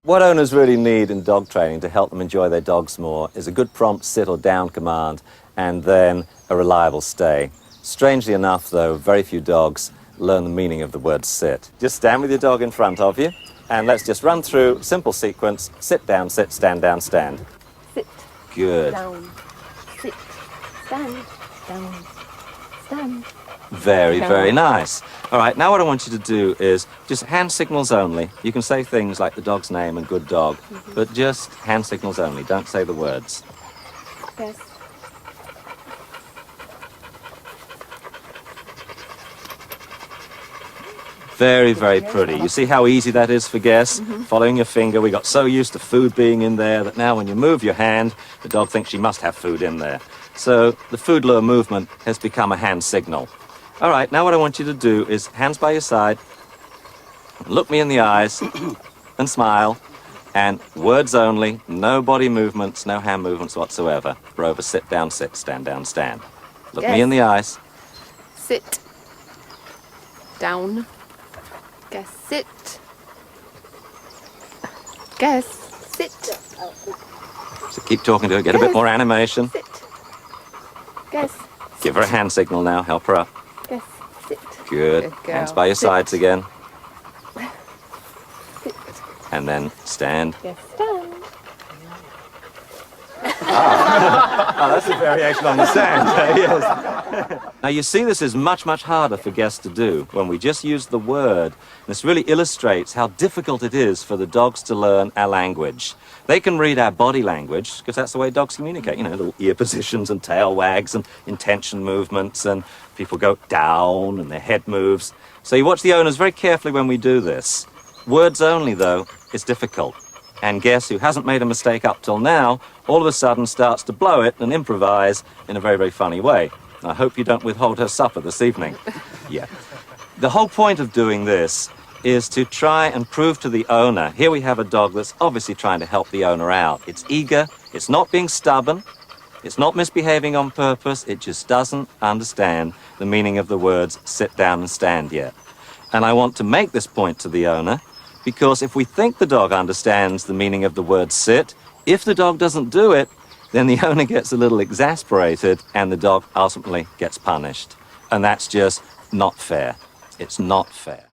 What owners really need in dog training to help them enjoy their dogs more is a good prompt sit or down command and then a reliable stay. Strangely enough, though, very few dogs learn the meaning of the word sit. Just stand with your dog in front of you and let's just run through a simple sequence. Sit down, sit, stand down, stand. Sit. Good. Down. Sit. Stand. Down. Stand. Very, very nice. All right, now what I want you to do is just hand signals only. You can say things like the dog's name and good dog, but just hand signals only. Don't say the words. Yes. Very, very pretty. You see how easy that is for Guess? Following your finger. We got so used to food being in there that now when you move your hand, the dog thinks she must have food in there. So the food lure movement has become a hand signal. All right, now what I want you to do is hands by your side, look me in the eyes and smile, and words only, no body movements, no hand movements whatsoever. Rover, sit down, sit, stand down, stand. Look me in the eyes. Sit. Down. Guess sit. Guess sit. So keep talking to her, get a bit more animation. Sit. Guess. Give her a hand signal now, help her up. Guess sit. Good. Good girl. Hands by your Sit. sides again. Sit. And then stand. Guess stand. Oh, that's a variation on the stand. Yes. Now you see this is much, much harder for guests to do when we just use the word. This really illustrates how difficult it is for the dogs to learn our language. They can read our body language because that's the way dogs communicate, you know, little ear positions and tail wags and intention movements, and people go down and their head moves. So you watch the owners very carefully when we do this. Words only, though, is difficult. And Guess, who hasn't made a mistake up till now, all of a sudden starts to blow it and improvise in a very, very funny way. I hope you don't withhold her supper this evening. Yeah. The whole point of doing this is to try and prove to the owner, here we have a dog that's obviously trying to help the owner out. It's eager, it's not being stubborn, it's not misbehaving on purpose, it just doesn't understand the meaning of the words sit down and stand yet. And I want to make this point to the owner, because if we think the dog understands the meaning of the word sit, if the dog doesn't do it, then the owner gets a little exasperated and the dog ultimately gets punished. And that's just not fair. It's not fair.